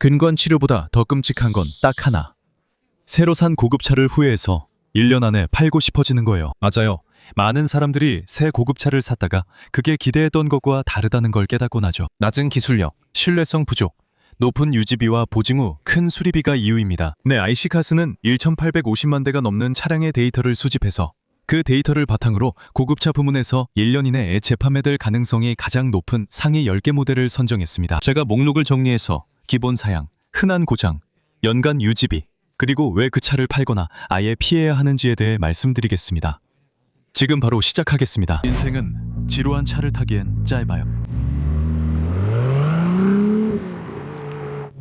근권 치료보다 더 끔찍한 건 딱 하나. 새로 산 고급차를 후회해서 1년 안에 팔고 싶어지는 거예요. 맞아요. 많은 사람들이 새 고급차를 샀다가 그게 기대했던 것과 다르다는 걸 깨닫고 나죠. 낮은 기술력, 신뢰성 부족, 높은 유지비와 보증 후 큰 수리비가 이유입니다. 네, IC카스는 1,850만 대가 넘는 차량의 데이터를 수집해서 그 데이터를 바탕으로 고급차 부문에서 1년 이내에 재판매될 가능성이 가장 높은 상위 10개 모델을 선정했습니다. 제가 목록을 정리해서 기본 사양, 흔한 고장, 연간 유지비, 그리고 왜 그 차를 팔거나 아예 피해야 하는지에 대해 말씀드리겠습니다. 지금 바로 시작하겠습니다. 인생은 지루한 차를 타기엔 짧아요.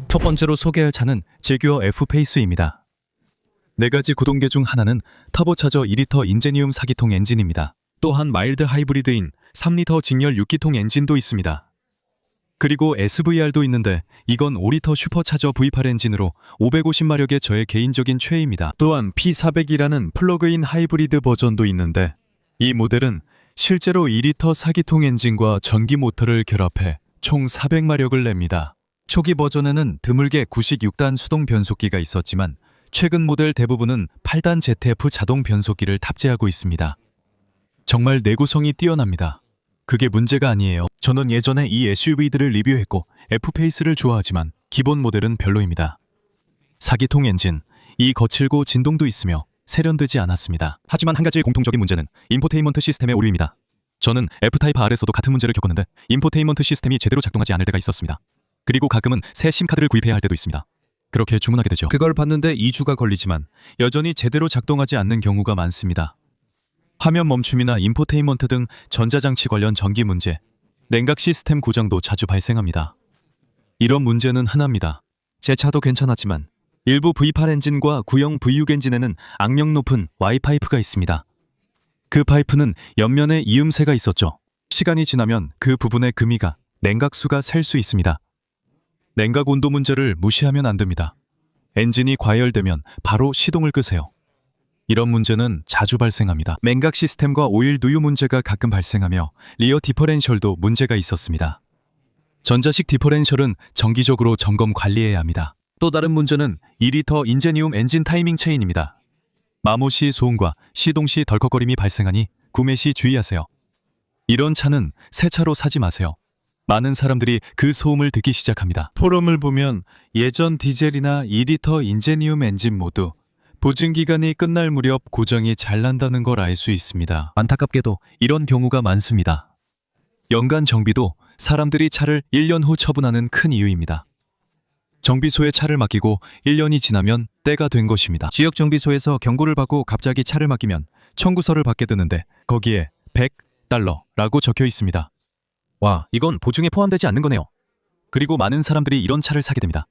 첫 번째로 소개할 차는 제규어 F-페이스입니다. 4가지 구동계 중 하나는 터보차저 2리터 인제니움 4기통 엔진입니다. 또한 마일드 하이브리드인 3리터 직렬 6기통 엔진도 있습니다. 그리고 SVR도 있는데 이건 5리터 슈퍼차저 V8 엔진으로 550마력의 저의 개인적인 최애입니다. 또한 P400이라는 플러그인 하이브리드 버전도 있는데 이 모델은 실제로 2리터 4기통 엔진과 전기 모터를 결합해 총 400마력을 냅니다. 초기 버전에는 드물게 구식 6단 수동 변속기가 있었지만 최근 모델 대부분은 8단 ZF 자동 변속기를 탑재하고 있습니다. 정말 내구성이 뛰어납니다. 그게 문제가 아니에요. 저는 예전에 이 SUV들을 리뷰했고 F-페이스를 좋아하지만 기본 모델은 별로입니다. 4기통 엔진, 이 거칠고 진동도 있으며 세련되지 않았습니다. 하지만 한 가지 공통적인 문제는 인포테인먼트 시스템의 오류입니다. 저는 F타입 R에서도 같은 문제를 겪었는데 인포테인먼트 시스템이 제대로 작동하지 않을 때가 있었습니다. 그리고 가끔은 새 심카드를 구입해야 할 때도 있습니다. 그렇게 주문하게 되죠. 그걸 받는데 2주가 걸리지만 여전히 제대로 작동하지 않는 경우가 많습니다. 화면 멈춤이나 인포테인먼트 등 전자장치 관련 전기 문제, 냉각 시스템 고장도 자주 발생합니다. 이런 문제는 하나입니다. 제 차도 괜찮았지만 일부 V8 엔진과 구형 V6 엔진에는 악명 높은 Y파이프가 있습니다. 그 파이프는 옆면에 이음새가 있었죠. 시간이 지나면 그 부분의 금이가 냉각수가 셀 수 있습니다. 냉각 온도 문제를 무시하면 안 됩니다. 엔진이 과열되면 바로 시동을 끄세요. 이런 문제는 자주 발생합니다. 냉각 시스템과 오일 누유 문제가 가끔 발생하며 리어 디퍼렌셜도 문제가 있었습니다. 전자식 디퍼렌셜은 정기적으로 점검 관리해야 합니다. 또 다른 문제는 2리터 인제니움 엔진 타이밍 체인입니다. 마모 시 소음과 시동 시 덜컥거림이 발생하니 구매 시 주의하세요. 이런 차는 새 차로 사지 마세요. 많은 사람들이 그 소음을 듣기 시작합니다. 포럼을 보면 예전 디젤이나 2리터 인제니움 엔진 모두 보증기간이 끝날 무렵 고장이 잘 난다는 걸 알 수 있습니다. 안타깝게도 이런 경우가 많습니다. 연간 정비도 사람들이 차를 1년 후 처분하는 큰 이유입니다. 정비소에 차를 맡기고 1년이 지나면 때가 된 것입니다. 지역 정비소에서 경고를 받고 갑자기 차를 맡기면 청구서를 받게 되는데 거기에 $100라고 적혀 있습니다. 와, 이건 보증에 포함되지 않는 거네요. 그리고 많은 사람들이 이런 차를 사게 됩니다.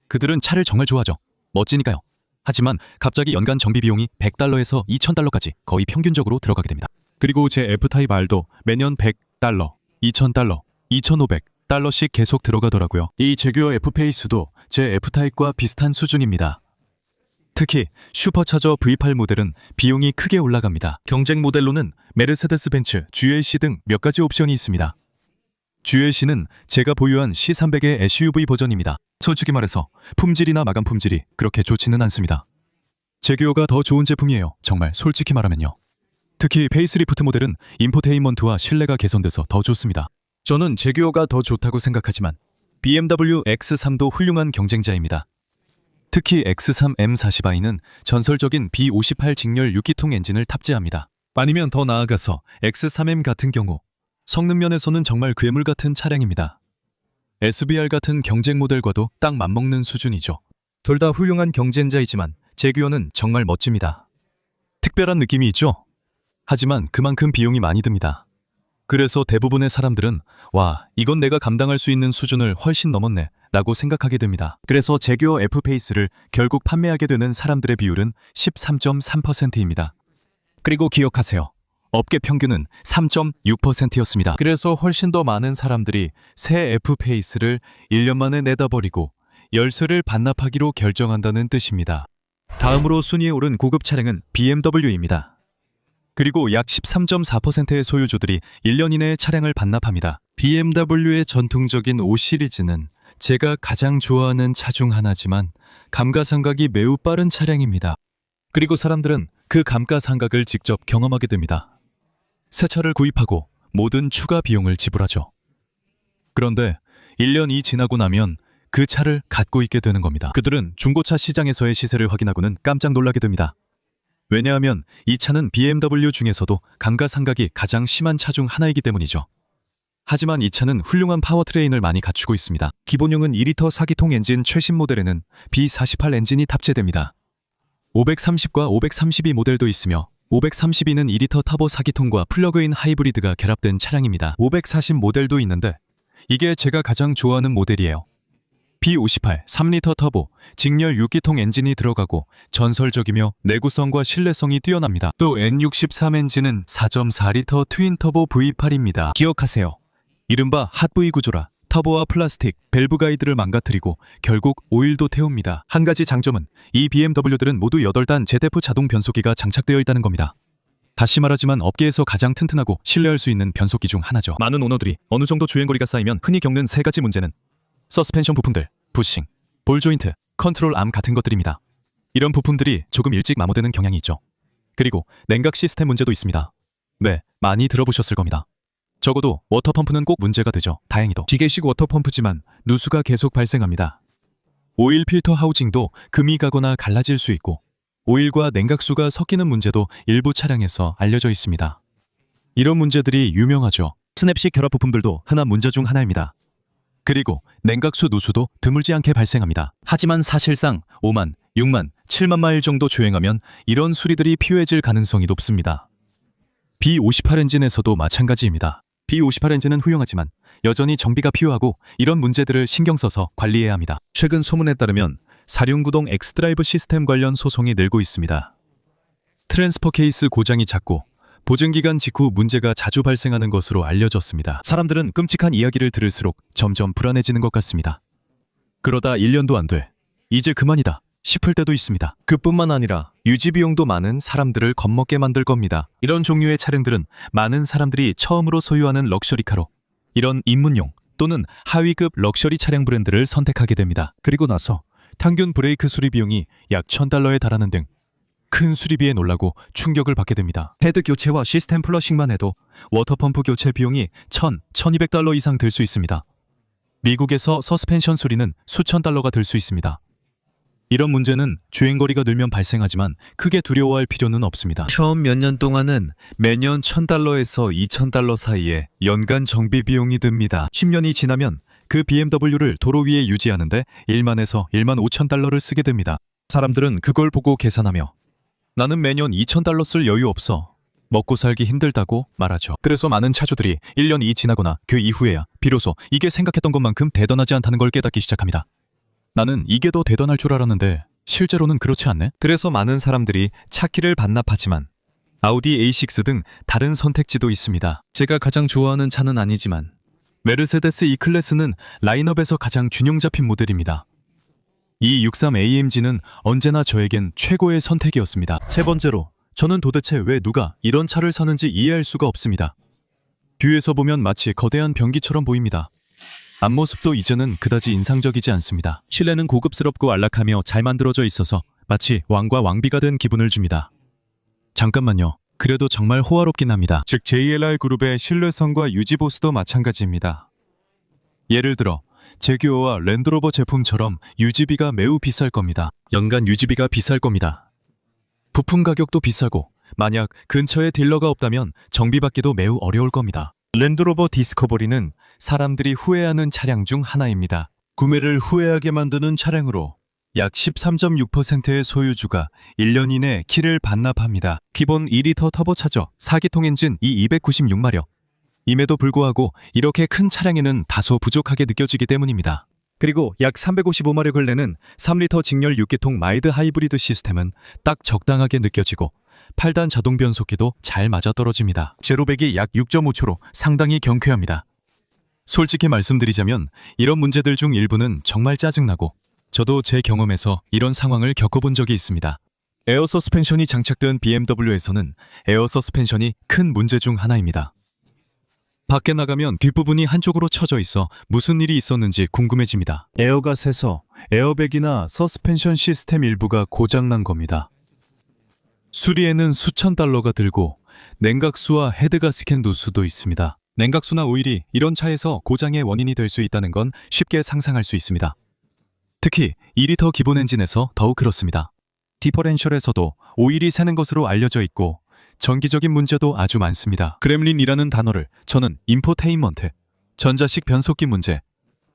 그들은 차를 정말 좋아하죠. 멋지니까요. 하지만 갑자기 연간 정비 비용이 $100에서 $2,000까지 거의 평균적으로 들어가게 됩니다. 그리고 제 F타입 R도 매년 $100, $2,000, $2,500씩 계속 들어가더라고요. 이 제규어 F페이스도 제 F타입과 비슷한 수준입니다. 특히 슈퍼차저 V8 모델은 비용이 크게 올라갑니다. 경쟁 모델로는 메르세데스 벤츠, GLC 등 몇 가지 옵션이 있습니다. GLC는 제가 보유한 C300의 SUV 버전입니다. 솔직히 말해서 품질이나 마감 품질이 그렇게 좋지는 않습니다. 제규어가 더 좋은 제품이에요. 정말 솔직히 말하면요. 특히 페이스리프트 모델은 인포테인먼트와 실내가 개선돼서 더 좋습니다. 저는 제규어가 더 좋다고 생각하지만 BMW X3도 훌륭한 경쟁자입니다. 특히 X3 M40i는 전설적인 B58 직렬 6기통 엔진을 탑재합니다. 아니면 더 나아가서 X3M 같은 경우 성능 면에서는 정말 괴물 같은 차량입니다. SVR 같은 경쟁 모델과도 딱 맞먹는 수준이죠. 둘 다 훌륭한 경쟁자이지만 제규어는 정말 멋집니다. 특별한 느낌이 있죠? 하지만 그만큼 비용이 많이 듭니다. 그래서 대부분의 사람들은 와, 이건 내가 감당할 수 있는 수준을 훨씬 넘었네 라고 생각하게 됩니다. 그래서 제규어 F페이스를 결국 판매하게 되는 사람들의 비율은 13.3%입니다. 그리고 기억하세요. 업계 평균은 3.6%였습니다. 그래서 훨씬 더 많은 사람들이 새 F페이스를 1년 만에 내다 버리고 열쇠를 반납하기로 결정한다는 뜻입니다. 다음으로 순위에 오른 고급 차량은 BMW입니다. 그리고 약 13.4%의 소유주들이 1년 이내에 차량을 반납합니다. BMW의 전통적인 5 시리즈는 제가 가장 좋아하는 차 중 하나지만 감가상각이 매우 빠른 차량입니다. 그리고 사람들은 그 감가상각을 직접 경험하게 됩니다. 새 차를 구입하고 모든 추가 비용을 지불하죠. 그런데 1년이 지나고 나면 그 차를 갖고 있게 되는 겁니다. 그들은 중고차 시장에서의 시세를 확인하고는 깜짝 놀라게 됩니다. 왜냐하면 이 차는 BMW 중에서도 감가상각이 가장 심한 차 중 하나이기 때문이죠. 하지만 이 차는 훌륭한 파워트레인을 많이 갖추고 있습니다. 기본형은 2리터 4기통 엔진 최신 모델에는 B48 엔진이 탑재됩니다. 530과 532 모델도 있으며 532는 2리터 터보 4기통과 플러그인 하이브리드가 결합된 차량입니다. 540 모델도 있는데 이게 제가 가장 좋아하는 모델이에요. B58 3리터 터보 직렬 6기통 엔진이 들어가고 전설적이며 내구성과 신뢰성이 뛰어납니다. 또 N63 엔진은 4.4리터 트윈 터보 V8입니다. 기억하세요. 이른바 핫V 구조라 터보와 플라스틱, 밸브 가이드를 망가뜨리고 결국 오일도 태웁니다. 한 가지 장점은 이 BMW들은 모두 8단 ZF 자동 변속기가 장착되어 있다는 겁니다. 다시 말하지만 업계에서 가장 튼튼하고 신뢰할 수 있는 변속기 중 하나죠. 많은 오너들이 어느 정도 주행거리가 쌓이면 흔히 겪는 세 가지 문제는 서스펜션 부품들, 부싱, 볼 조인트, 컨트롤 암 같은 것들입니다. 이런 부품들이 조금 일찍 마모되는 경향이 있죠. 그리고 냉각 시스템 문제도 있습니다. 네, 많이 들어보셨을 겁니다. 적어도 워터펌프는 꼭 문제가 되죠. 다행히도 기계식 워터펌프지만 누수가 계속 발생합니다. 오일 필터 하우징도 금이 가거나 갈라질 수 있고 오일과 냉각수가 섞이는 문제도 일부 차량에서 알려져 있습니다. 이런 문제들이 유명하죠. 스냅식 결합 부품들도 흔한 문제 중 하나입니다. 그리고 냉각수 누수도 드물지 않게 발생합니다. 하지만 사실상 5만, 6만, 7만 마일 정도 주행하면 이런 수리들이 필요해질 가능성이 높습니다. B58 엔진에서도 마찬가지입니다. B58 엔진은 훌륭하지만 여전히 정비가 필요하고 이런 문제들을 신경 써서 관리해야 합니다. 최근 소문에 따르면 사륜구동 엑스드라이브 시스템 관련 소송이 늘고 있습니다. 트랜스퍼 케이스 고장이 잦고 보증기간 직후 문제가 자주 발생하는 것으로 알려졌습니다. 사람들은 끔찍한 이야기를 들을수록 점점 불안해지는 것 같습니다. 그러다 1년도 안 돼. 이제 그만이다 싶을 때도 있습니다. 그뿐만 아니라 유지 비용도 많은 사람들을 겁먹게 만들 겁니다. 이런 종류의 차량들은 많은 사람들이 처음으로 소유하는 럭셔리카로 이런 입문용 또는 하위급 럭셔리 차량 브랜드를 선택하게 됩니다. 그리고 나서 평균 브레이크 수리 비용이 약 $1,000에 달하는 등 큰 수리비에 놀라고 충격을 받게 됩니다. 헤드 교체와 시스템 플러싱만 해도 워터펌프 교체 비용이 $1,200 이상 들 수 있습니다. 미국에서 서스펜션 수리는 수천 달러가 들 수 있습니다. 이런 문제는 주행거리가 늘면 발생하지만 크게 두려워할 필요는 없습니다. 처음 몇 년 동안은 매년 $1,000에서 $2,000 사이에 연간 정비 비용이 듭니다. 10년이 지나면 그 BMW를 도로 위에 유지하는데 1만에서 1만 5천 달러를 쓰게 됩니다. 사람들은 그걸 보고 계산하며 나는 매년 $2,000 쓸 여유 없어. 먹고 살기 힘들다고 말하죠. 그래서 많은 차주들이 1년이 지나거나 그 이후에야 비로소 이게 생각했던 것만큼 대단하지 않다는 걸 깨닫기 시작합니다. 나는 이게 더 대단할 줄 알았는데 실제로는 그렇지 않네. 그래서 많은 사람들이 차키를 반납하지만 아우디 A6 등 다른 선택지도 있습니다. 제가 가장 좋아하는 차는 아니지만 메르세데스 E클래스는 라인업에서 가장 균형 잡힌 모델입니다. 이 63AMG는 언제나 저에겐 최고의 선택이었습니다. 세 번째로, 저는 도대체 왜 누가 이런 차를 사는지 이해할 수가 없습니다. 뒤에서 보면 마치 거대한 변기처럼 보입니다. 앞모습도 이제는 그다지 인상적이지 않습니다. 실내는 고급스럽고 안락하며 잘 만들어져 있어서 마치 왕과 왕비가 된 기분을 줍니다. 잠깐만요. 그래도 정말 호화롭긴 합니다. 즉 JLR 그룹의 신뢰성과 유지 보수도 마찬가지입니다. 예를 들어 제규어와 랜드로버 제품처럼 유지비가 매우 비쌀 겁니다. 연간 유지비가 비쌀 겁니다. 부품 가격도 비싸고 만약 근처에 딜러가 없다면 정비받기도 매우 어려울 겁니다. 랜드로버 디스커버리는 사람들이 후회하는 차량 중 하나입니다. 구매를 후회하게 만드는 차량으로 약 13.6%의 소유주가 1년 이내 키를 반납합니다. 기본 2리터 터보차저 4기통 엔진 이 296마력. 임에도 불구하고 이렇게 큰 차량에는 다소 부족하게 느껴지기 때문입니다. 그리고 약 355마력을 내는 3리터 직렬 6기통 마일드 하이브리드 시스템은 딱 적당하게 느껴지고 8단 자동 변속기도 잘 맞아떨어집니다. 제로백이 약 6.5초로 상당히 경쾌합니다. 솔직히 말씀드리자면 이런 문제들 중 일부는 정말 짜증나고 저도 제 경험에서 이런 상황을 겪어본 적이 있습니다. 에어 서스펜션이 장착된 BMW에서는 에어 서스펜션이 큰 문제 중 하나입니다. 밖에 나가면 뒷부분이 한쪽으로 처져 있어 무슨 일이 있었는지 궁금해집니다. 에어가 새서 에어백이나 서스펜션 시스템 일부가 고장난 겁니다. 수리에는 수천 달러가 들고 냉각수와 헤드가스켓 누수도 있습니다. 냉각수나 오일이 이런 차에서 고장의 원인이 될 수 있다는 건 쉽게 상상할 수 있습니다. 특히 2리터 기본 엔진에서 더욱 그렇습니다. 디퍼렌셜에서도 오일이 새는 것으로 알려져 있고 정기적인 문제도 아주 많습니다. 그렘린이라는 단어를 저는 인포테인먼트, 전자식 변속기 문제,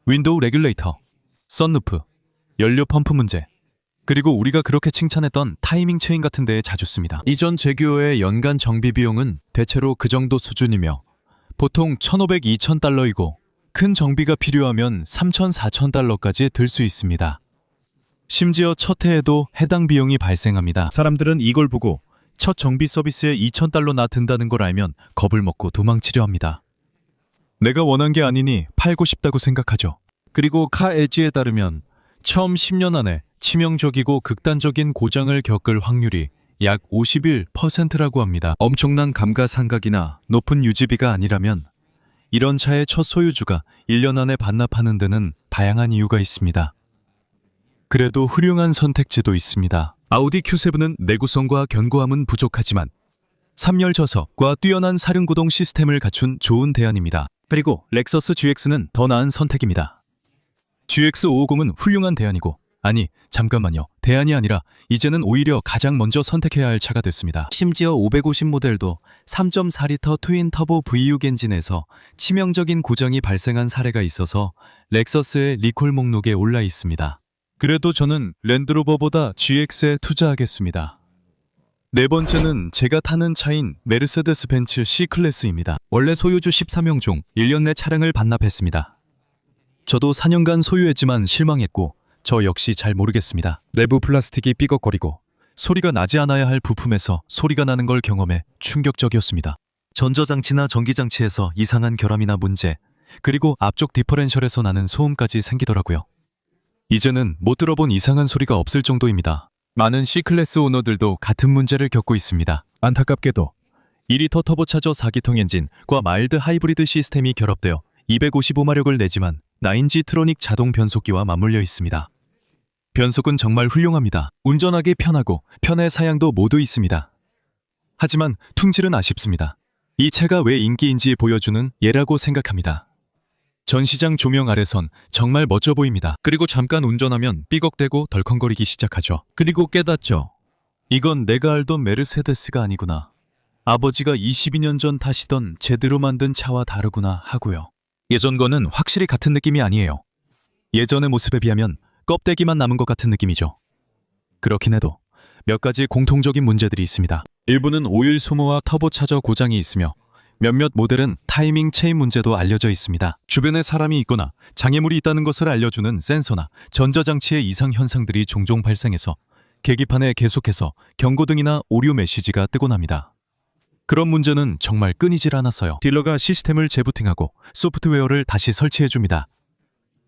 윈도우 레귤레이터, 썬루프, 연료 펌프 문제, 그리고 우리가 그렇게 칭찬했던 타이밍 체인 같은 데에 자주 씁니다. 이전 제규어의 연간 정비 비용은 대체로 그 정도 수준이며 보통 1,500, 2,000달러이고 큰 정비가 필요하면 3,000, 4,000달러까지 들 수 있습니다. 심지어 첫 해에도 해당 비용이 발생합니다. 사람들은 이걸 보고 첫 정비 서비스에 2,000달러나 든다는 걸 알면 겁을 먹고 도망치려 합니다. 내가 원한 게 아니니 팔고 싶다고 생각하죠. 그리고 카 에지에 따르면 처음 10년 안에 치명적이고 극단적인 고장을 겪을 확률이 약 51%라고 합니다. 엄청난 감가상각이나 높은 유지비가 아니라면 이런 차의 첫 소유주가 1년 안에 반납하는 데는 다양한 이유가 있습니다. 그래도 훌륭한 선택지도 있습니다. 아우디 Q7은 내구성과 견고함은 부족하지만 3열 저석과 뛰어난 사륜구동 시스템을 갖춘 좋은 대안입니다. 그리고 렉서스 GX는 더 나은 선택입니다. GX550은 훌륭한 대안이고, 아니 잠깐만요, 대안이 아니라 이제는 오히려 가장 먼저 선택해야 할 차가 됐습니다. 심지어 550 모델도 3.4리터 트윈 터보 V6 엔진에서 치명적인 고장이 발생한 사례가 있어서 렉서스의 리콜 목록에 올라 있습니다. 그래도 저는 랜드로버보다 GX에 투자하겠습니다. 네 번째는 제가 타는 차인 메르세데스 벤츠 C클래스입니다. 원래 소유주 13명 중 1년 내 차량을 반납했습니다. 저도 4년간 소유했지만 실망했고 저 역시 잘 모르겠습니다. 내부 플라스틱이 삐걱거리고 소리가 나지 않아야 할 부품에서 소리가 나는 걸 경험해 충격적이었습니다. 전자장치나 전기장치에서 이상한 결함이나 문제, 그리고 앞쪽 디퍼렌셜에서 나는 소음까지 생기더라고요. 이제는 못 들어본 이상한 소리가 없을 정도입니다. 많은 C클래스 오너들도 같은 문제를 겪고 있습니다. 안타깝게도 2리터 터보차저 4기통 엔진과 마일드 하이브리드 시스템이 결합되어 255마력을 내지만 9G 트로닉 자동 변속기와 맞물려 있습니다. 변속은 정말 훌륭합니다. 운전하기 편하고 편의 사양도 모두 있습니다. 하지만 품질은 아쉽습니다. 이 차가 왜 인기인지 보여주는 예라고 생각합니다. 전시장 조명 아래선 정말 멋져 보입니다. 그리고 잠깐 운전하면 삐걱대고 덜컹거리기 시작하죠. 그리고 깨닫죠. 이건 내가 알던 메르세데스가 아니구나. 아버지가 22년 전 타시던 제대로 만든 차와 다르구나 하고요. 예전 거는 확실히 같은 느낌이 아니에요. 예전의 모습에 비하면 껍데기만 남은 것 같은 느낌이죠. 그렇긴 해도 몇 가지 공통적인 문제들이 있습니다. 일부는 오일 소모와 터보차저 고장이 있으며 몇몇 모델은 타이밍 체인 문제도 알려져 있습니다. 주변에 사람이 있거나 장애물이 있다는 것을 알려주는 센서나 전자장치의 이상 현상들이 종종 발생해서 계기판에 계속해서 경고등이나 오류 메시지가 뜨곤 합니다. 그런 문제는 정말 끊이질 않았어요. 딜러가 시스템을 재부팅하고 소프트웨어를 다시 설치해줍니다.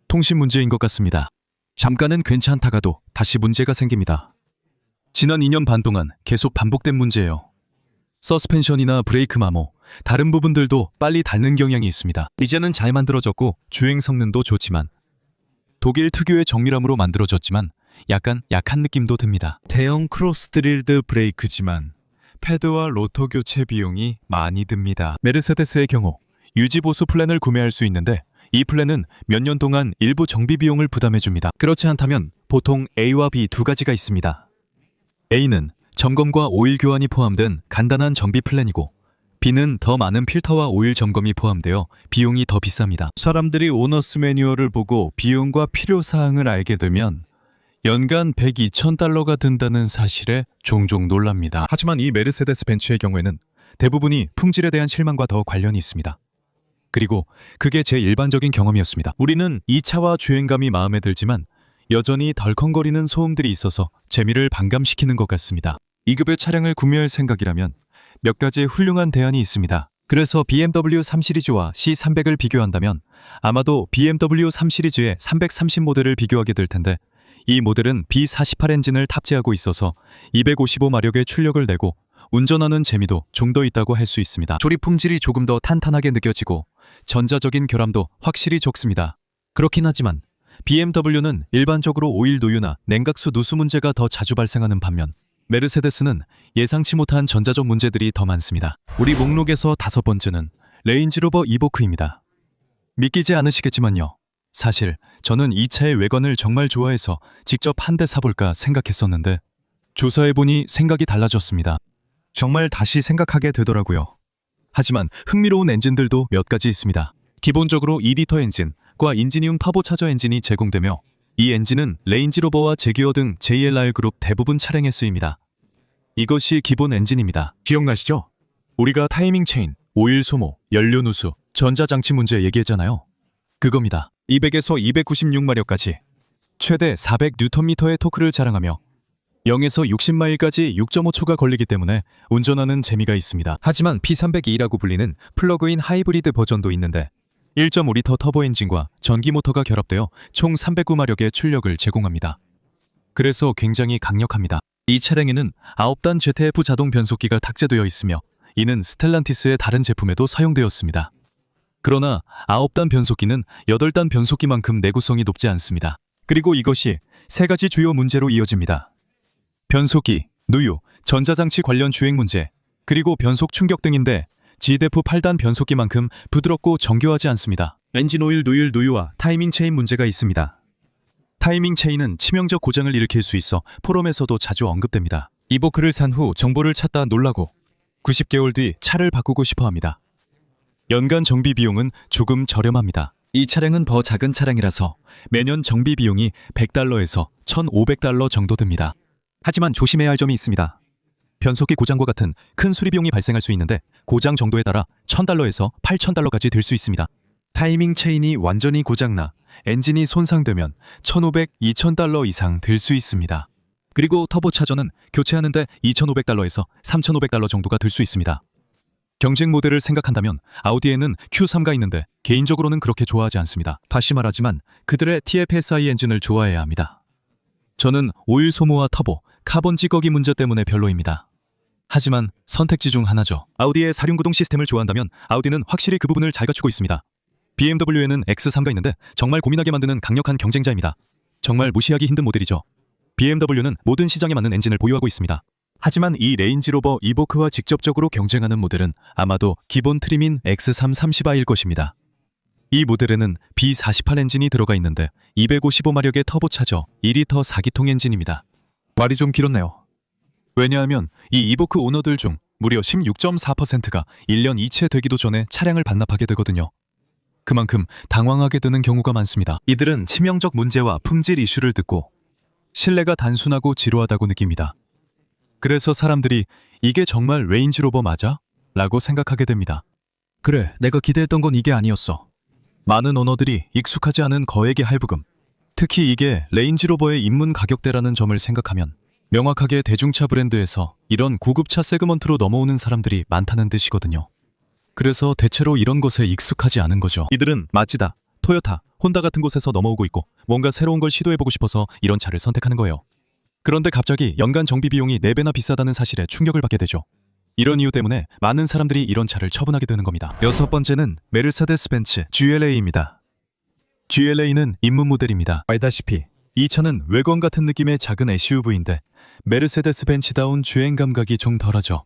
통신 문제인 것 같습니다. 잠깐은 괜찮다가도 다시 문제가 생깁니다. 지난 2년 반 동안 계속 반복된 문제예요. 서스펜션이나 브레이크 마모, 다른 부분들도 빨리 닳는 경향이 있습니다. 이제는 잘 만들어졌고 주행 성능도 좋지만 독일 특유의 정밀함으로 만들어졌지만 약간 약한 느낌도 듭니다. 대형 크로스 드릴드 브레이크지만 패드와 로터 교체 비용이 많이 듭니다. 메르세데스의 경우 유지 보수 플랜을 구매할 수 있는데 이 플랜은 몇 년 동안 일부 정비 비용을 부담해줍니다. 그렇지 않다면 보통 A와 B 두 가지가 있습니다. A는 점검과 오일 교환이 포함된 간단한 정비 플랜이고 B는 더 많은 필터와 오일 점검이 포함되어 비용이 더 비쌉니다. 사람들이 오너스 매뉴얼을 보고 비용과 필요사항을 알게 되면 연간 102,000달러가 든다는 사실에 종종 놀랍니다. 하지만 이 메르세데스 벤츠의 경우에는 대부분이 품질에 대한 실망과 더 관련이 있습니다. 그리고 그게 제 일반적인 경험이었습니다. 우리는 이 차와 주행감이 마음에 들지만 여전히 덜컹거리는 소음들이 있어서 재미를 반감시키는 것 같습니다. 2급의 차량을 구매할 생각이라면 몇 가지 훌륭한 대안이 있습니다. 그래서 BMW 3 시리즈와 C300을 비교한다면 아마도 BMW 3 시리즈의 330 모델을 비교하게 될 텐데 이 모델은 B48 엔진을 탑재하고 있어서 255마력의 출력을 내고 운전하는 재미도 좀 더 있다고 할 수 있습니다. 조립 품질이 조금 더 탄탄하게 느껴지고 전자적인 결함도 확실히 적습니다. 그렇긴 하지만 BMW는 일반적으로 오일 누유나 냉각수 누수 문제가 더 자주 발생하는 반면 메르세데스는 예상치 못한 전자적 문제들이 더 많습니다. 우리 목록에서 5번째는 레인지로버 이보크입니다. 믿기지 않으시겠지만요. 사실 저는 이 차의 외관을 정말 좋아해서 직접 한 대 사볼까 생각했었는데 조사해보니 생각이 달라졌습니다. 정말 다시 생각하게 되더라고요. 하지만 흥미로운 엔진들도 몇 가지 있습니다. 기본적으로 2리터 엔진과 인지니움 타보차저 엔진이 제공되며 이 엔진은 레인지로버와 제규어 등 JLR 그룹 대부분 차량에 쓰입니다. 이것이 기본 엔진입니다. 기억나시죠? 우리가 타이밍 체인, 오일 소모, 연료 누수, 전자장치 문제 얘기했잖아요. 그겁니다. 200에서 296마력까지 최대 400Nm의 토크를 자랑하며 0에서 60마일까지 6.5초가 걸리기 때문에 운전하는 재미가 있습니다. 하지만 P302라고 불리는 플러그인 하이브리드 버전도 있는데 1.5리터 터보 엔진과 전기 모터가 결합되어 총 309마력의 출력을 제공합니다. 그래서 굉장히 강력합니다. 이 차량에는 9단 ZF 자동 변속기가 탑재되어 있으며 이는 스텔란티스의 다른 제품에도 사용되었습니다. 그러나 9단 변속기는 8단 변속기만큼 내구성이 높지 않습니다. 그리고 이것이 3가지 주요 문제로 이어집니다. 변속기, 누유, 전자장치 관련 주행 문제, 그리고 변속 충격 등인데 GDF 8단 변속기만큼 부드럽고 정교하지 않습니다. 엔진 오일 누유와 타이밍 체인 문제가 있습니다. 타이밍 체인은 치명적 고장을 일으킬 수 있어 포럼에서도 자주 언급됩니다. 이보크를 산 후 정보를 찾다 놀라고 90개월 뒤 차를 바꾸고 싶어 합니다. 연간 정비 비용은 조금 저렴합니다. 이 차량은 더 작은 차량이라서 매년 정비 비용이 $100에서 $1,500 정도 듭니다. 하지만 조심해야 할 점이 있습니다. 변속기 고장과 같은 큰 수리 비용이 발생할 수 있는데 고장 정도에 따라 $1,000에서 $8,000까지 들 수 있습니다. 타이밍 체인이 완전히 고장나 엔진이 손상되면 $1,500, $2,000 이상 들 수 있습니다. 그리고 터보차저는 교체하는데 $2,500에서 $3,500 정도가 들 수 있습니다. 경쟁 모델을 생각한다면 아우디에는 Q3가 있는데 개인적으로는 그렇게 좋아하지 않습니다. 다시 말하지만 그들의 TFSI 엔진을 좋아해야 합니다. 저는 오일 소모와 터보, 카본 찌꺼기 문제 때문에 별로입니다. 하지만 선택지 중 하나죠. 아우디의 사륜구동 시스템을 좋아한다면 아우디는 확실히 그 부분을 잘 갖추고 있습니다. BMW에는 X3가 있는데 정말 고민하게 만드는 강력한 경쟁자입니다. 정말 무시하기 힘든 모델이죠. BMW는 모든 시장에 맞는 엔진을 보유하고 있습니다. 하지만 이 레인지로버 이보크와 직접적으로 경쟁하는 모델은 아마도 기본 트림인 X3 30i일 것입니다. 이 모델에는 B48 엔진이 들어가 있는데 255마력의 터보차저 2리터 4기통 엔진입니다. 말이 좀 길었네요. 왜냐하면 이 이보크 오너들 중 무려 16.4%가 1년 이체되기도 전에 차량을 반납하게 되거든요. 그만큼 당황하게 되는 경우가 많습니다. 이들은 치명적 문제와 품질 이슈를 듣고 실내가 단순하고 지루하다고 느낍니다. 그래서 사람들이 이게 정말 레인지로버 맞아? 라고 생각하게 됩니다. 그래, 내가 기대했던 건 이게 아니었어. 많은 오너들이 익숙하지 않은 거액의 할부금, 특히 이게 레인지로버의 입문 가격대라는 점을 생각하면 명확하게 대중차 브랜드에서 이런 고급차 세그먼트로 넘어오는 사람들이 많다는 뜻이거든요. 그래서 대체로 이런 것에 익숙하지 않은 거죠. 이들은 마츠다, 토요타, 혼다 같은 곳에서 넘어오고 있고 뭔가 새로운 걸 시도해보고 싶어서 이런 차를 선택하는 거예요. 그런데 갑자기 연간 정비 비용이 4배나 비싸다는 사실에 충격을 받게 되죠. 이런 이유 때문에 많은 사람들이 이런 차를 처분하게 되는 겁니다. 6번째는 메르세데스 벤츠 GLA입니다. GLA는 입문 모델입니다. 알다시피 이 차는 외관 같은 느낌의 작은 SUV인데 메르세데스 벤츠다운 주행 감각이 좀 덜하죠.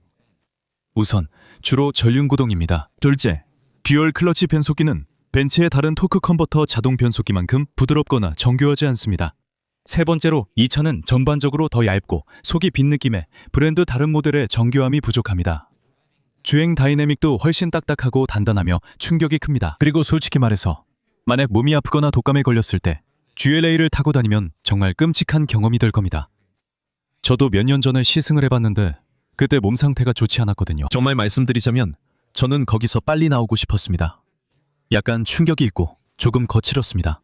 우선 주로 전륜구동입니다. 둘째, 듀얼 클러치 변속기는 벤츠의 다른 토크 컨버터 자동 변속기만큼 부드럽거나 정교하지 않습니다. 세 번째로 이 차는 전반적으로 더 얇고 속이 빈 느낌에 브랜드 다른 모델의 정교함이 부족합니다. 주행 다이내믹도 훨씬 딱딱하고 단단하며 충격이 큽니다. 그리고 솔직히 말해서 만약 몸이 아프거나 독감에 걸렸을 때 GLA를 타고 다니면 정말 끔찍한 경험이 될 겁니다. 저도 몇 년 전에 시승을 해봤는데 그때 몸 상태가 좋지 않았거든요. 정말 말씀드리자면 저는 거기서 빨리 나오고 싶었습니다. 약간 충격이 있고 조금 거칠었습니다.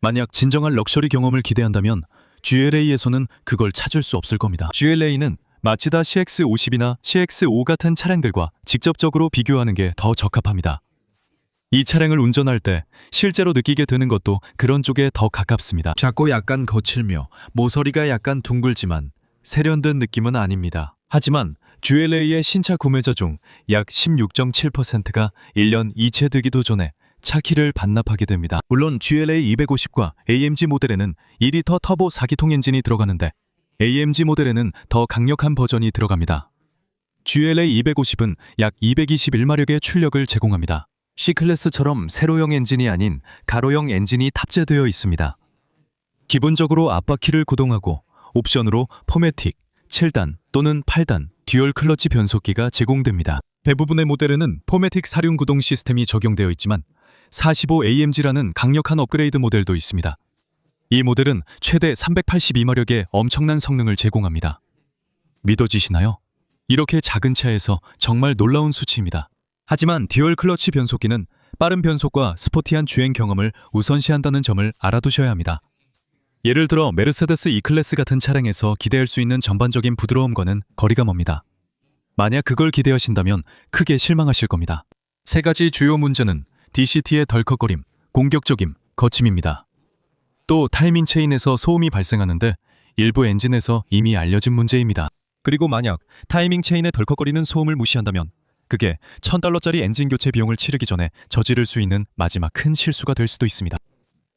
만약 진정한 럭셔리 경험을 기대한다면 GLA에서는 그걸 찾을 수 없을 겁니다. GLA는 마츠다 CX-50이나 CX-5 같은 차량들과 직접적으로 비교하는 게 더 적합합니다. 이 차량을 운전할 때 실제로 느끼게 되는 것도 그런 쪽에 더 가깝습니다. 작고 약간 거칠며 모서리가 약간 둥글지만 세련된 느낌은 아닙니다. 하지만 GLA의 신차 구매자 중 약 16.7%가 1년 이체되기도 전에 차 키를 반납하게 됩니다. 물론 GLA 250과 AMG 모델에는 2리터 터보 4기통 엔진이 들어가는데 AMG 모델에는 더 강력한 버전이 들어갑니다. GLA 250은 약 221마력의 출력을 제공합니다. C클래스처럼 세로형 엔진이 아닌 가로형 엔진이 탑재되어 있습니다. 기본적으로 앞바퀴를 구동하고 옵션으로 포매틱, 7단 또는 8단 듀얼 클러치 변속기가 제공됩니다. 대부분의 모델에는 포매틱 사륜 구동 시스템이 적용되어 있지만 45AMG라는 강력한 업그레이드 모델도 있습니다. 이 모델은 최대 382마력의 엄청난 성능을 제공합니다. 믿어지시나요? 이렇게 작은 차에서 정말 놀라운 수치입니다. 하지만 듀얼 클러치 변속기는 빠른 변속과 스포티한 주행 경험을 우선시한다는 점을 알아두셔야 합니다. 예를 들어 메르세데스 E클래스 같은 차량에서 기대할 수 있는 전반적인 부드러움과는 거리가 멉니다. 만약 그걸 기대하신다면 크게 실망하실 겁니다. 세 가지 주요 문제는 DCT의 덜컥거림, 공격적임, 거침입니다. 또 타이밍 체인에서 소음이 발생하는데 일부 엔진에서 이미 알려진 문제입니다. 그리고 만약 타이밍 체인의 덜컥거리는 소음을 무시한다면 그게 $1,000짜리 엔진 교체 비용을 치르기 전에 저지를 수 있는 마지막 큰 실수가 될 수도 있습니다.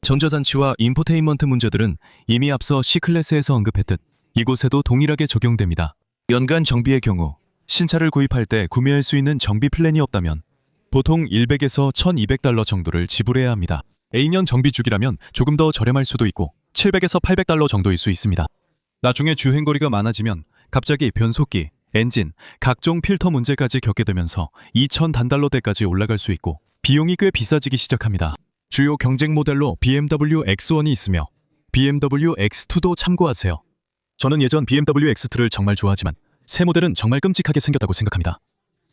전자장치와 인포테인먼트 문제들은 이미 앞서 C클래스에서 언급했듯 이곳에도 동일하게 적용됩니다. 연간 정비의 경우 신차를 구입할 때 구매할 수 있는 정비 플랜이 없다면 보통 100에서 $1,200 정도를 지불해야 합니다. A년 정비 주기라면 조금 더 저렴할 수도 있고 $700에서 $800 정도일 수 있습니다. 나중에 주행거리가 많아지면 갑자기 변속기, 엔진, 각종 필터 문제까지 겪게 되면서 $2,000대까지 올라갈 수 있고 비용이 꽤 비싸지기 시작합니다. 주요 경쟁 모델로 BMW X1이 있으며 BMW X2도 참고하세요. 저는 예전 BMW X2를 정말 좋아하지만 새 모델은 정말 끔찍하게 생겼다고 생각합니다.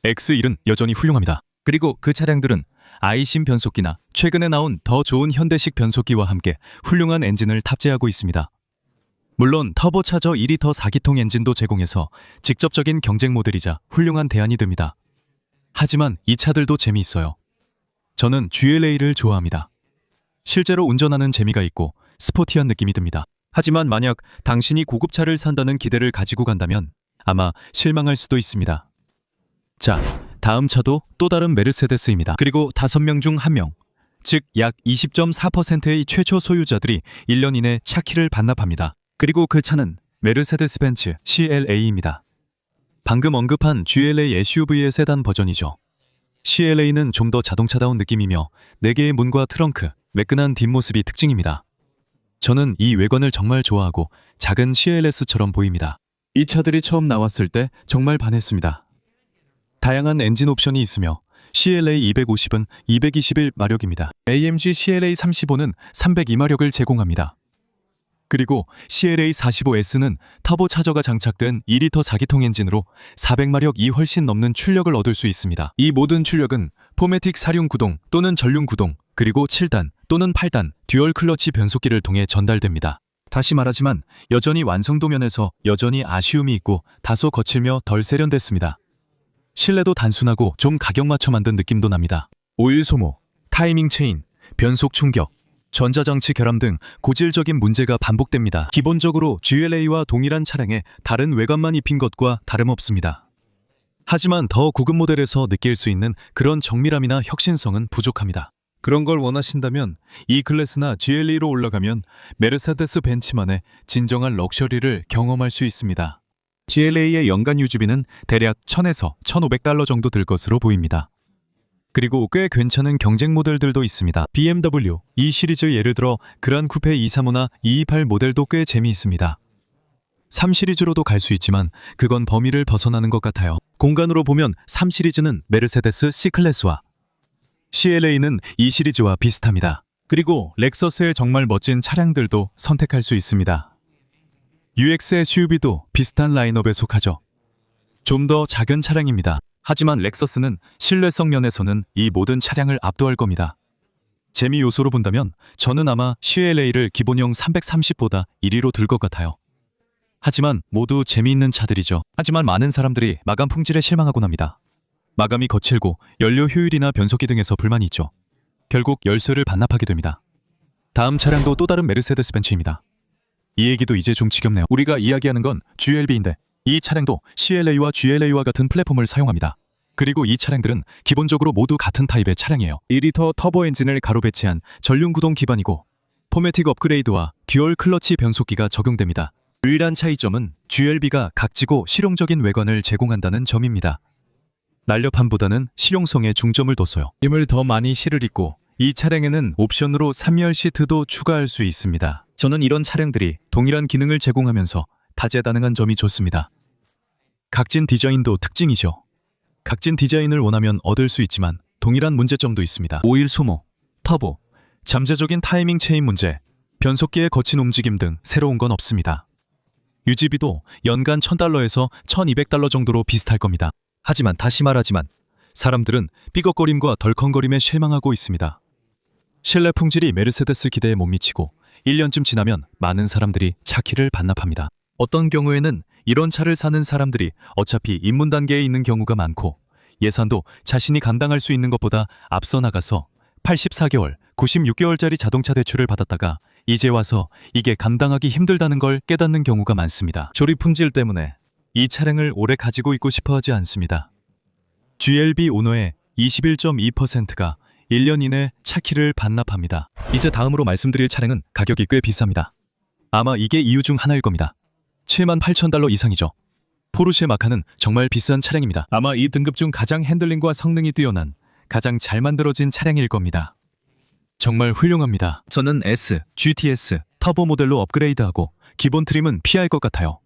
X1은 여전히 훌륭합니다. 그리고 그 차량들은 아이심 변속기나 최근에 나온 더 좋은 현대식 변속기와 함께 훌륭한 엔진을 탑재하고 있습니다. 물론 터보차저 2리터 4기통 엔진도 제공해서 직접적인 경쟁 모델이자 훌륭한 대안이 됩니다. 하지만 이 차들도 재미있어요. 저는 GLA를 좋아합니다. 실제로 운전하는 재미가 있고 스포티한 느낌이 듭니다. 하지만 만약 당신이 고급차를 산다는 기대를 가지고 간다면 아마 실망할 수도 있습니다. 자, 다음 차도 또 다른 메르세데스입니다. 그리고 5명 중 1명, 즉 약 20.4%의 최초 소유자들이 1년 이내 차 키를 반납합니다. 그리고 그 차는 메르세데스 벤츠 CLA입니다. 방금 언급한 GLA SUV의 세단 버전이죠. CLA는 좀 더 자동차다운 느낌이며 4개의 문과 트렁크, 매끈한 뒷모습이 특징입니다. 저는 이 외관을 정말 좋아하고 작은 CLS처럼 보입니다. 이 차들이 처음 나왔을 때 정말 반했습니다. 다양한 엔진 옵션이 있으며 CLA 250은 221마력입니다. AMG CLA 35는 302마력을 제공합니다. 그리고 CLA 45S는 터보차저가 장착된 2리터 4기통 엔진으로 400마력이 훨씬 넘는 출력을 얻을 수 있습니다. 이 모든 출력은 포매틱 사륜 구동 또는 전륜 구동, 그리고 7단 또는 8단 듀얼 클러치 변속기를 통해 전달됩니다. 다시 말하지만 여전히 완성도 면에서 여전히 아쉬움이 있고 다소 거칠며 덜 세련됐습니다. 실내도 단순하고 좀 가격 맞춰 만든 느낌도 납니다. 오일 소모, 타이밍 체인, 변속 충격, 전자장치 결함 등 고질적인 문제가 반복됩니다. 기본적으로 GLA와 동일한 차량에 다른 외관만 입힌 것과 다름없습니다. 하지만 더 고급 모델에서 느낄 수 있는 그런 정밀함이나 혁신성은 부족합니다. 그런 걸 원하신다면 E클래스나 GLA로 올라가면 메르세데스 벤츠만의 진정한 럭셔리를 경험할 수 있습니다. GLA의 연간 유지비는 대략 $1,000에서 $1,500 정도 들 것으로 보입니다. 그리고 꽤 괜찮은 경쟁 모델들도 있습니다. BMW E 시리즈 예를 들어 그란 쿠페 235나 228 모델도 꽤 재미있습니다. 3 시리즈로도 갈 수 있지만 그건 범위를 벗어나는 것 같아요. 공간으로 보면 3 시리즈는 메르세데스 C클래스와 CLA는 E 시리즈와 비슷합니다. 그리고 렉서스의 정말 멋진 차량들도 선택할 수 있습니다. UX SUV도 비슷한 라인업에 속하죠. 좀 더 작은 차량입니다. 하지만 렉서스는 신뢰성 면에서는 이 모든 차량을 압도할 겁니다. 재미 요소로 본다면 저는 아마 CLA를 기본형 330보다 1위로 들 것 같아요. 하지만 모두 재미있는 차들이죠. 하지만 많은 사람들이 마감 품질에 실망하곤 합니다. 마감이 거칠고 연료 효율이나 변속기 등에서 불만이 있죠. 결국 열쇠를 반납하게 됩니다. 다음 차량도 또 다른 메르세데스 벤츠입니다. 이 얘기도 이제 좀 지겹네요. 우리가 이야기하는 건 GLB인데 이 차량도 CLA와 GLA와 같은 플랫폼을 사용합니다. 그리고 이 차량들은 기본적으로 모두 같은 타입의 차량이에요. 2리터 터보 엔진을 가로 배치한 전륜 구동 기반이고 포매틱 업그레이드와 듀얼 클러치 변속기가 적용됩니다. 유일한 차이점은 GLB가 각지고 실용적인 외관을 제공한다는 점입니다. 날렵함보다는 실용성에 중점을 뒀어요. 힘을 더 많이 실으리고 이 차량에는 옵션으로 3열 시트도 추가할 수 있습니다. 저는 이런 차량들이 동일한 기능을 제공하면서 다재다능한 점이 좋습니다. 각진 디자인도 특징이죠. 각진 디자인을 원하면 얻을 수 있지만 동일한 문제점도 있습니다. 오일 소모, 터보, 잠재적인 타이밍 체인 문제, 변속기의 거친 움직임 등 새로운 건 없습니다. 유지비도 연간 $1,000에서 $1,200 정도로 비슷할 겁니다. 하지만 다시 말하지만 사람들은 삐걱거림과 덜컹거림에 실망하고 있습니다. 실내 품질이 메르세데스 기대에 못 미치고 1년쯤 지나면 많은 사람들이 차 키를 반납합니다. 어떤 경우에는 이런 차를 사는 사람들이 어차피 입문 단계에 있는 경우가 많고 예산도 자신이 감당할 수 있는 것보다 앞서 나가서 84개월, 96개월짜리 자동차 대출을 받았다가 이제 와서 이게 감당하기 힘들다는 걸 깨닫는 경우가 많습니다. 조립 품질 때문에 이 차량을 오래 가지고 있고 싶어 하지 않습니다. GLB 오너의 21.2%가 1년 이내 차 키를 반납합니다. 이제 다음으로 말씀드릴 차량은 가격이 꽤 비쌉니다. 아마 이게 이유 중 하나일 겁니다. $78,000 이상이죠. 포르쉐 마칸은 정말 비싼 차량입니다. 아마 이 등급 중 가장 핸들링과 성능이 뛰어난 가장 잘 만들어진 차량일 겁니다. 정말 훌륭합니다. 저는 S, GTS, 터보 모델로 업그레이드하고 기본 트림은 피할 것 같아요.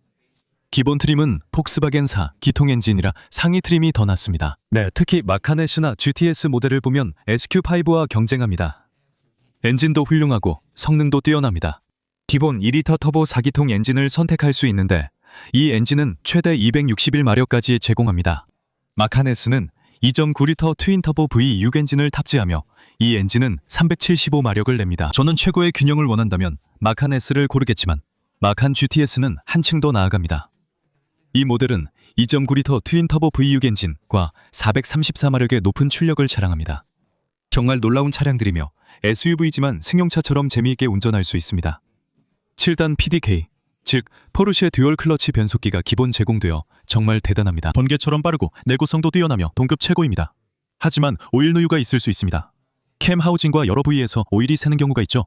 기본 트림은 폭스바겐사 기통 엔진이라 상위 트림이 더 낫습니다. 네, 특히 마칸 S나 GTS 모델을 보면 SQ5와 경쟁합니다. 엔진도 훌륭하고 성능도 뛰어납니다. 기본 2리터 터보 4기통 엔진을 선택할 수 있는데 이 엔진은 최대 261마력까지 제공합니다. 마칸 S는 2.9리터 트윈 터보 V6 엔진을 탑재하며 이 엔진은 375마력을 냅니다. 저는 최고의 균형을 원한다면 마칸 S를 고르겠지만 마칸 GTS는 한층 더 나아갑니다. 이 모델은 2.9리터 트윈 터보 V6 엔진과 434마력의 높은 출력을 자랑합니다. 정말 놀라운 차량들이며 SUV지만 승용차처럼 재미있게 운전할 수 있습니다. 7단 PDK, 즉 포르쉐 듀얼 클러치 변속기가 기본 제공되어 정말 대단합니다. 번개처럼 빠르고 내구성도 뛰어나며 동급 최고입니다. 하지만 오일 누유가 있을 수 있습니다. 캠 하우징과 여러 부위에서 오일이 새는 경우가 있죠.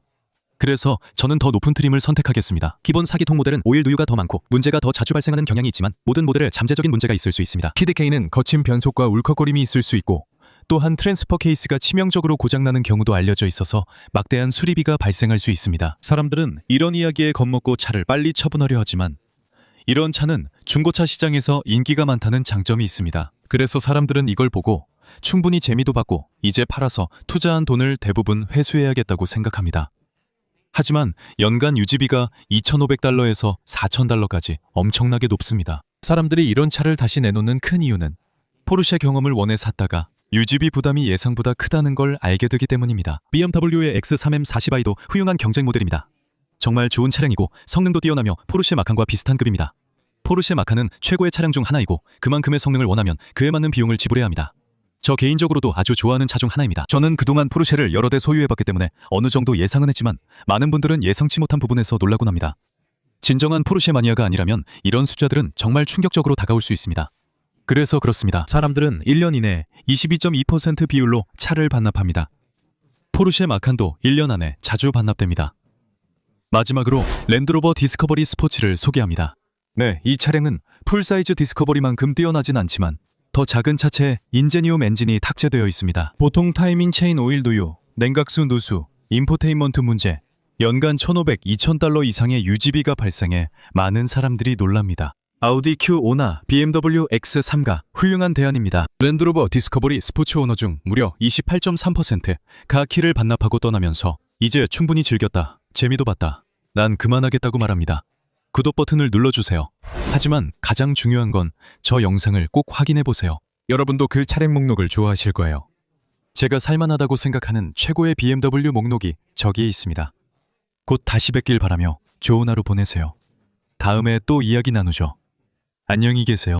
그래서 저는 더 높은 트림을 선택하겠습니다. 기본 4기통 모델은 오일 누유가 더 많고 문제가 더 자주 발생하는 경향이 있지만 모든 모델에 잠재적인 문제가 있을 수 있습니다. PDK는 거친 변속과 울컥거림이 있을 수 있고 또한 트랜스퍼 케이스가 치명적으로 고장나는 경우도 알려져 있어서 막대한 수리비가 발생할 수 있습니다. 사람들은 이런 이야기에 겁먹고 차를 빨리 처분하려 하지만 이런 차는 중고차 시장에서 인기가 많다는 장점이 있습니다. 그래서 사람들은 이걸 보고 충분히 재미도 받고 이제 팔아서 투자한 돈을 대부분 회수해야겠다고 생각합니다. 하지만 연간 유지비가 $2,500에서 $4,000까지 엄청나게 높습니다. 사람들이 이런 차를 다시 내놓는 큰 이유는 포르쉐 경험을 원해 샀다가 유지비 부담이 예상보다 크다는 걸 알게 되기 때문입니다. BMW의 X3M40i도 훌륭한 경쟁 모델입니다. 정말 좋은 차량이고 성능도 뛰어나며 포르쉐 마칸과 비슷한 급입니다. 포르쉐 마칸은 최고의 차량 중 하나이고 그만큼의 성능을 원하면 그에 맞는 비용을 지불해야 합니다. 저 개인적으로도 아주 좋아하는 차 중 하나입니다. 저는 그동안 포르쉐를 여러 대 소유해봤기 때문에 어느 정도 예상은 했지만 많은 분들은 예상치 못한 부분에서 놀라곤 합니다. 진정한 포르쉐 마니아가 아니라면 이런 숫자들은 정말 충격적으로 다가올 수 있습니다. 그래서 그렇습니다. 사람들은 1년 이내 22.2% 비율로 차를 반납합니다. 포르쉐 마칸도 1년 안에 자주 반납됩니다. 마지막으로 랜드로버 디스커버리 스포츠를 소개합니다. 네, 이 차량은 풀사이즈 디스커버리만큼 뛰어나진 않지만 더 작은 차체에 인제니움 엔진이 탑재되어 있습니다. 보통 타이밍 체인 오일 누유, 냉각수 누수, 인포테인먼트 문제, 연간 $1,500, $2,000 이상의 유지비가 발생해 많은 사람들이 놀랍니다. 아우디 Q5나 BMW X3가 훌륭한 대안입니다. 랜드로버 디스커버리 스포츠 오너 중 무려 28.3%가 키를 반납하고 떠나면서 이제 충분히 즐겼다, 재미도 봤다, 난 그만하겠다고 말합니다. 구독 버튼을 눌러주세요. 하지만 가장 중요한 건 저 영상을 꼭 확인해보세요. 여러분도 그 차량 목록을 좋아하실 거예요. 제가 살만하다고 생각하는 최고의 BMW 목록이 저기에 있습니다. 곧 다시 뵙길 바라며 좋은 하루 보내세요. 다음에 또 이야기 나누죠. 안녕히 계세요.